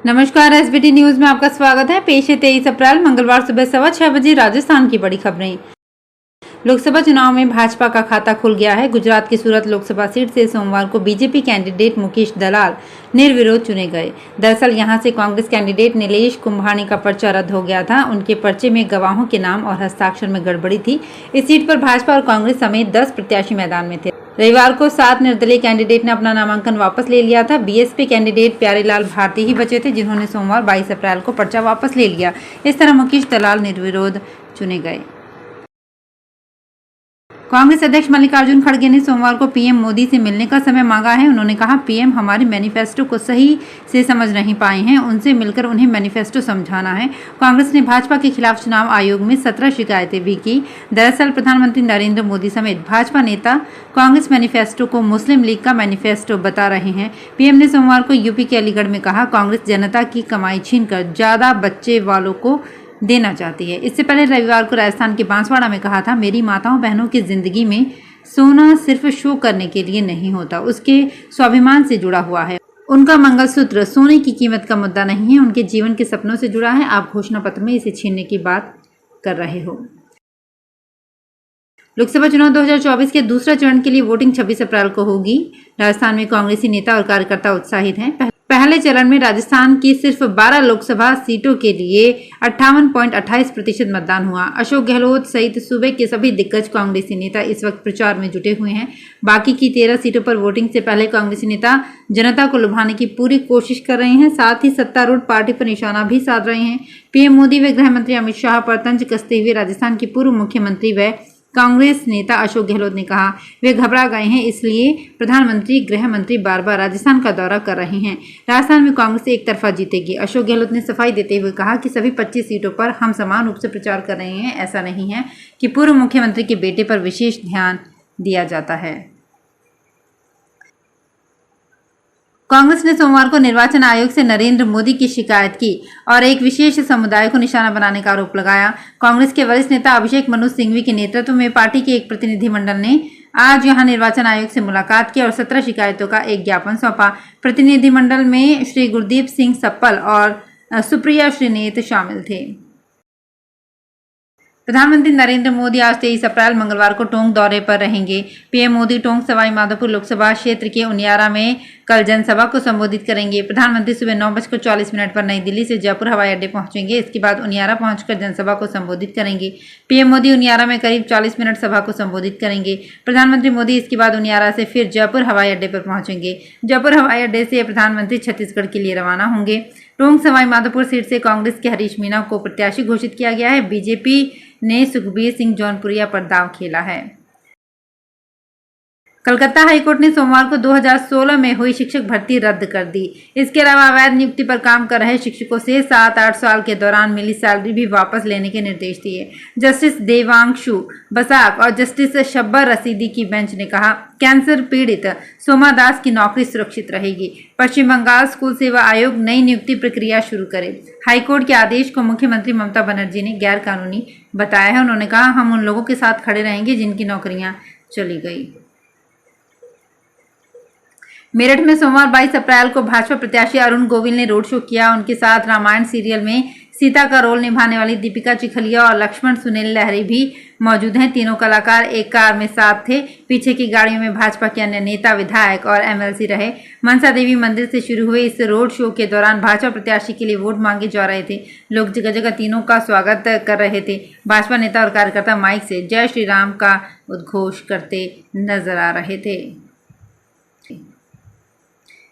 नमस्कार, SBT news में आपका स्वागत है। पेश है 23 अप्रैल मंगलवार सुबह 6:15 बजे राजस्थान की बड़ी खबरें। लोकसभा चुनाव में भाजपा का खाता खुल गया है। गुजरात की सूरत लोकसभा सीट से सोमवार को बीजेपी कैंडिडेट मुकेश दलाल निर्विरोध चुने गए। दरअसल यहां से कांग्रेस कैंडिडेट नीलेश कुंभानी का पर्चा रद्द हो गया था। उनके पर्चे में गवाहों के नाम और हस्ताक्षर में गड़बड़ी थी। इस सीट पर भाजपा और कांग्रेस समेत 10 प्रत्याशी मैदान में थे। रविवार को 7 निर्दलीय कैंडिडेट ने अपना नामांकन वापस ले लिया था। बीएसपी कैंडिडेट प्यारेलाल भारती ही बचे थे, जिन्होंने सोमवार 22 अप्रैल को पर्चा वापस ले लिया। इस तरह मुकेश दलाल निर्विरोध चुने गए। कांग्रेस अध्यक्ष मल्लिकार्जुन खड़गे ने सोमवार को पीएम मोदी से मिलने का समय मांगा है। उन्होंने कहा, पीएम हमारे मैनिफेस्टो को सही से समझ नहीं पाए हैं, उनसे मिलकर उन्हें मैनिफेस्टो समझाना है। कांग्रेस ने भाजपा के खिलाफ चुनाव आयोग में 17 शिकायतें भी की। दरअसल प्रधानमंत्री नरेंद्र मोदी समेत भाजपा नेता कांग्रेस मैनिफेस्टो को मुस्लिम लीग का मैनिफेस्टो बता रहे हैं। पीएम ने सोमवार को यूपी के अलीगढ़ में कहा, कांग्रेस जनता की कमाई छीनकर ज्यादा बच्चे वालों को देना चाहती है। इससे पहले रविवार को राजस्थान के बांसवाड़ा में कहा था, मेरी माताओं बहनों की जिंदगी में सोना सिर्फ शो करने के लिए नहीं होता, उसके स्वाभिमान से जुड़ा हुआ है। उनका मंगलसूत्र सोने की कीमत का मुद्दा नहीं है, उनके जीवन के सपनों से जुड़ा है। आप घोषणा पत्र में इसे छीनने की बात कर रहे हो। लोकसभा चुनाव 2024 के दूसरा चरण के लिए वोटिंग 26 अप्रैल को होगी। राजस्थान में कांग्रेसी नेता और कार्यकर्ता उत्साहित हैं। पहले चरण में राजस्थान की सिर्फ 12 लोकसभा सीटों के लिए 58.28% मतदान हुआ। अशोक गहलोत सहित सूबे के सभी दिग्गज कांग्रेसी नेता इस वक्त प्रचार में जुटे हुए हैं। बाकी की 13 सीटों पर वोटिंग से पहले कांग्रेसी नेता जनता को लुभाने की पूरी कोशिश कर रहे हैं। साथ ही सत्तारूढ़ पार्टी पर निशाना भी साध रहे हैं। पीएम मोदी व गृह मंत्री अमित शाह पर तंज कसते हुए राजस्थान की पूर्व मुख्यमंत्री व कांग्रेस नेता अशोक गहलोत ने कहा, वे घबरा गए हैं, इसलिए प्रधानमंत्री गृह मंत्री बार बार राजस्थान का दौरा कर रहे हैं। राजस्थान में कांग्रेस एक तरफा जीतेगी। अशोक गहलोत ने सफाई देते हुए कहा कि सभी 25 सीटों पर हम समान रूप से प्रचार कर रहे हैं। ऐसा नहीं है कि पूर्व मुख्यमंत्री के बेटे पर विशेष ध्यान दिया जाता है। कांग्रेस ने सोमवार को निर्वाचन आयोग से नरेंद्र मोदी की शिकायत की और एक विशेष समुदाय को निशाना बनाने का आरोप लगाया। कांग्रेस के वरिष्ठ नेता अभिषेक मनु सिंघवी के नेतृत्व में पार्टी के एक प्रतिनिधिमंडल ने आज यहां निर्वाचन आयोग से मुलाकात की और 17 शिकायतों का एक ज्ञापन सौंपा। प्रतिनिधिमंडल में श्री गुरदीप सिंह सप्पल और सुप्रिया श्रीनेत शामिल थे। प्रधानमंत्री नरेंद्र मोदी आज 23 अप्रैल मंगलवार को टोंक दौरे पर रहेंगे। पीएम मोदी टोंक सवाई माधोपुर लोकसभा क्षेत्र के उनियारा में कल जनसभा को संबोधित करेंगे। प्रधानमंत्री सुबह 9:40 पर नई दिल्ली से जयपुर हवाई अड्डे पहुंचेंगे। इसके बाद उनियारा पहुंचकर जनसभा को संबोधित करेंगे। पीएम मोदी उनियारा में करीब 40 मिनट सभा को संबोधित करेंगे। प्रधानमंत्री मोदी इसके बाद उनियारा से फिर जयपुर हवाई अड्डे पर पहुंचेंगे। जयपुर हवाई अड्डे से प्रधानमंत्री छत्तीसगढ़ के लिए रवाना होंगे। टोंक सवाई माधोपुर सीट से कांग्रेस के हरीश मीणा को प्रत्याशी घोषित किया गया है। बीजेपी ने सुखबीर सिंह जौनपुरिया पर दांव खेला है। कलकत्ता हाईकोर्ट ने सोमवार को 2016 में हुई शिक्षक भर्ती रद्द कर दी। इसके अलावा अवैध नियुक्ति पर काम कर रहे शिक्षकों से 7-8 साल के दौरान मिली सैलरी भी वापस लेने के निर्देश दिए। जस्टिस देवांशु बसाक और जस्टिस शब्बर रसीदी की बेंच ने कहा, कैंसर पीड़ित सोमा दास की नौकरी सुरक्षित रहेगी। पश्चिम बंगाल स्कूल सेवा आयोग नई नियुक्ति प्रक्रिया शुरू करे। हाईकोर्ट के आदेश को मुख्यमंत्री ममता बनर्जी ने गैर कानूनी बताया है। उन्होंने कहा, हम उन लोगों के साथ खड़े रहेंगे जिनकी नौकरियां चली गई। मेरठ में सोमवार 22 अप्रैल को भाजपा प्रत्याशी अरुण गोविल ने रोड शो किया। उनके साथ रामायण सीरियल में सीता का रोल निभाने वाली दीपिका चिखलिया और लक्ष्मण सुनील लहरी भी मौजूद हैं। तीनों कलाकार एक कार में साथ थे। पीछे की गाड़ियों में भाजपा के अन्य नेता, विधायक और एमएलसी रहे। मनसा देवी मंदिर से शुरू हुए इस रोड शो के दौरान भाजपा प्रत्याशी के लिए वोट मांगे जा रहे थे। लोग जगह जगह तीनों का स्वागत कर रहे थे। भाजपा नेता और कार्यकर्ता माइक से जय श्री राम का उद्घोष करते नजर आ रहे थे।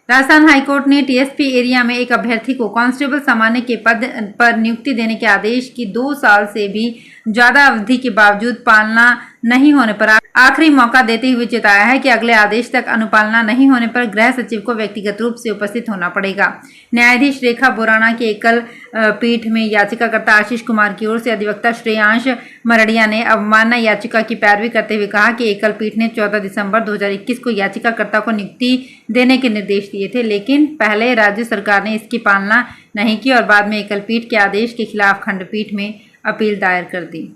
राजस्थान हाईकोर्ट ने टीएसपी एरिया में एक अभ्यर्थी को कांस्टेबल सामान्य के पद पर नियुक्ति देने के आदेश की 2 साल से भी ज्यादा अवधि के बावजूद पालना नहीं होने पर आखिरी मौका देते हुए चेताया है कि अगले आदेश तक अनुपालना नहीं होने पर गृह सचिव को व्यक्तिगत रूप से उपस्थित होना पड़ेगा। न्यायाधीश रेखा बोराना की एकल पीठ में याचिकाकर्ता आशीष कुमार की ओर से अधिवक्ता श्रेयांश मरडिया ने अवमानना याचिका की पैरवी करते हुए कहा कि एकल पीठ ने 14 दिसंबर 2021 को याचिकाकर्ता को नियुक्ति देने के निर्देश दिए थे, लेकिन पहले राज्य सरकार ने इसकी पालना नहीं की और बाद में एकल पीठ के आदेश के खिलाफ खंडपीठ में अपील दायर कर दी।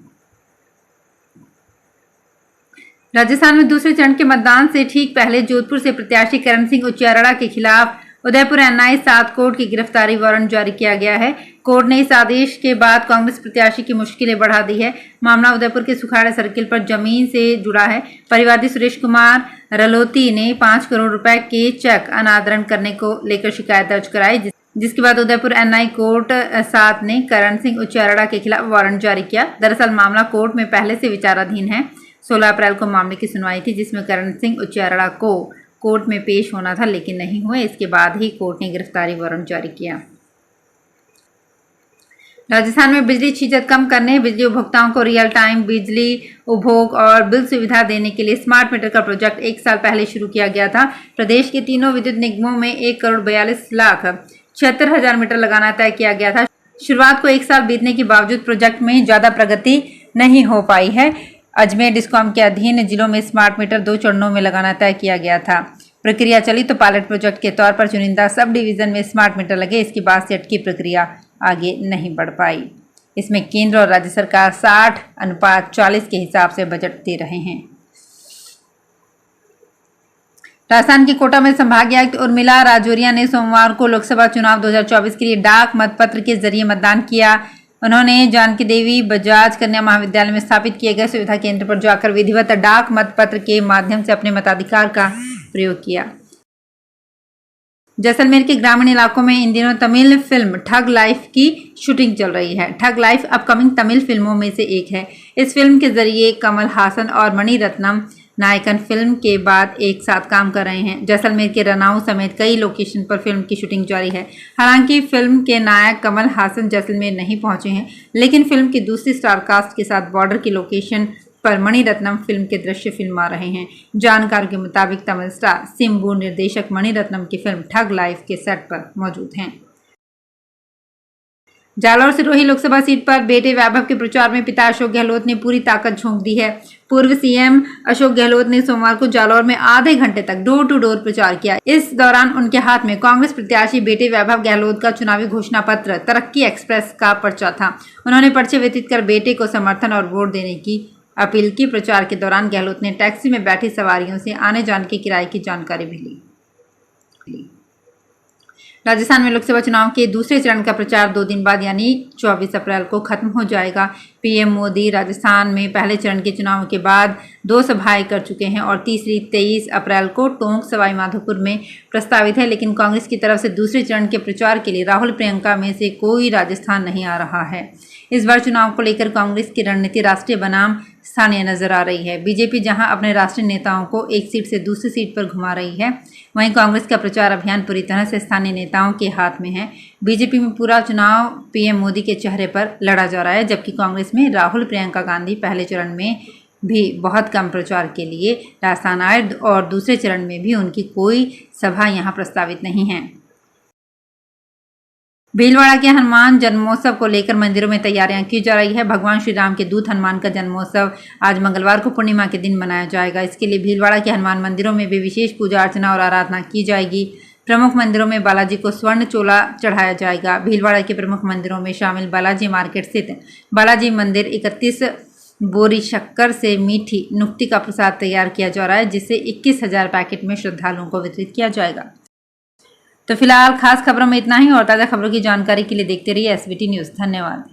राजस्थान में दूसरे चरण के मतदान से ठीक पहले जोधपुर से प्रत्याशी करण सिंह उचियारड़ा के खिलाफ उदयपुर एनआई 7 कोर्ट की गिरफ्तारी वारंट जारी किया गया है। कोर्ट ने इस आदेश के बाद कांग्रेस प्रत्याशी की मुश्किलें बढ़ा दी है। मामला उदयपुर के सुखाड़ा सर्किल पर जमीन से जुड़ा है। परिवादी सुरेश कुमार रलोती ने 5 करोड़ रुपए के चेक अनादरण करने को लेकर शिकायत दर्ज कराई, जिसके बाद उदयपुर एनआई कोर्ट 7 ने करण सिंह उच्चारड़ा के खिलाफ वारंट जारी किया। दरअसल मामला कोर्ट में पहले से विचाराधीन है। 16 अप्रैल को मामले की सुनवाई थी, जिसमें करण सिंह उच्चारड़ा को कोर्ट में पेश होना था, लेकिन नहीं हुए। इसके बाद ही कोर्ट ने गिरफ्तारी वारंट जारी किया। राजस्थान में बिजली छीजत कम करने, बिजली उपभोक्ताओं को रियल टाइम बिजली उपभोग और बिल सुविधा देने के लिए स्मार्ट मीटर का प्रोजेक्ट 1 साल पहले शुरू किया गया था। प्रदेश के तीनों विद्युत निगमों में 1,42,76,000 मीटर लगाना तय किया गया था। शुरुआत को 1 साल बीतने के बावजूद प्रोजेक्ट में ज्यादा प्रगति नहीं हो पाई है। अजमेर डिस्कॉम के अधीन जिलों में स्मार्ट मीटर 2 चरणों में लगाना तय किया गया था। प्रक्रिया चली तो पायलट प्रोजेक्ट के तौर पर चुनिंदा सब डिवीजन में स्मार्ट मीटर लगे। इसके बाद से अटकी प्रक्रिया आगे नहीं बढ़ पाई। इसमें केंद्र और राज्य सरकार 60:40 के हिसाब से बजट दे रहे हैं। राजस्थान के कोटा में संभागीय आयुक्त उर्मिला राजौरिया ने सोमवार को लोकसभा चुनाव 2024 के लिए डाक मतपत्र के जरिए मतदान किया। उन्होंने जानकी देवी बजाज कन्या महाविद्यालय में स्थापित किए गए सुविधा केंद्र पर जाकर विधिवत डाक मतपत्र के माध्यम से अपने मताधिकार का प्रयोग किया। जैसलमेर के ग्रामीण इलाकों में इन दिनों तमिल फिल्म ठग लाइफ की शूटिंग चल रही है। ठग लाइफ अपकमिंग तमिल फिल्मों में से एक है। इस फिल्म के जरिए कमल हासन और मणि रत्नम नायकन फिल्म के बाद एक साथ काम कर रहे हैं। जैसलमेर के रनाऊ समेत कई लोकेशन पर फिल्म की शूटिंग जारी है। हालांकि फिल्म के नायक कमल हासन जैसलमेर नहीं पहुंचे हैं, लेकिन फिल्म की दूसरी स्टार कास्ट के साथ बॉर्डर की लोकेशन पर मणि रत्नम फिल्म के दृश्य फिल्मा रहे हैं। जानकारों के मुताबिक तमिल स्टार सिम्बू निर्देशक मणि रत्नम की फिल्म ठग लाइफ के सेट पर मौजूद हैं। जालौर सिरोही लोकसभा सीट पर बेटे वैभव के प्रचार में पिता अशोक गहलोत ने पूरी ताकत झोंक दी है। पूर्व सीएम अशोक गहलोत ने सोमवार को जालौर में आधे घंटे तक डोर टू डोर प्रचार किया। इस दौरान उनके हाथ में कांग्रेस प्रत्याशी बेटे वैभव गहलोत का चुनावी घोषणा पत्र तरक्की एक्सप्रेस का पर्चा था। उन्होंने पर्चे वितरित कर बेटे को समर्थन और वोट देने की अपील की। प्रचार के दौरान गहलोत ने टैक्सी में बैठी सवारियों से आने जाने के किराए की जानकारी भी ली। राजस्थान में लोकसभा चुनाव के दूसरे चरण का प्रचार 2 दिन बाद यानी 24 अप्रैल को खत्म हो जाएगा। पीएम मोदी राजस्थान में पहले चरण के चुनाव के बाद 2 सभाएं कर चुके हैं और तीसरी 23 अप्रैल को टोंक सवाई माधोपुर में प्रस्तावित है। लेकिन कांग्रेस की तरफ से दूसरे चरण के प्रचार के लिए राहुल प्रियंका में से कोई राजस्थान नहीं आ रहा है। इस बार चुनाव को लेकर कांग्रेस की रणनीति राष्ट्रीय बनाम स्थानीय नजर आ रही है। बीजेपी जहां अपने राष्ट्रीय नेताओं को एक सीट से दूसरी सीट पर घुमा रही है, वहीं कांग्रेस का प्रचार अभियान पूरी तरह से स्थानीय नेताओं के हाथ में है। बीजेपी में पूरा चुनाव पीएम मोदी के चेहरे पर लड़ा जा रहा है, जबकि कांग्रेस में राहुल प्रियंका गांधी पहले चरण में भी बहुत कम प्रचार के लिए राजस्थान आए और दूसरे चरण में भी उनकी कोई सभा यहां प्रस्तावित नहीं है। भीलवाड़ा के हनुमान जन्मोत्सव को लेकर मंदिरों में तैयारियां की जा रही है। भगवान श्री राम के दूत हनुमान का जन्मोत्सव आज मंगलवार को पूर्णिमा के दिन मनाया जाएगा। इसके लिए भीलवाड़ा के हनुमान मंदिरों में भी विशेष पूजा अर्चना और आराधना की जाएगी। प्रमुख मंदिरों में बालाजी को स्वर्ण चोला चढ़ाया जाएगा। भीलवाड़ा के प्रमुख मंदिरों में शामिल बालाजी मार्केट स्थित बालाजी मंदिर 31 बोरी शक्कर से मीठी नुक्ति का प्रसाद तैयार किया जा रहा है, जिसे 21,000 पैकेट में श्रद्धालुओं को वितरित किया जाएगा। तो फिलहाल खास खबरों में इतना ही और ताज़ा खबरों की जानकारी के लिए देखते रहिए एसबीटी न्यूज़। धन्यवाद।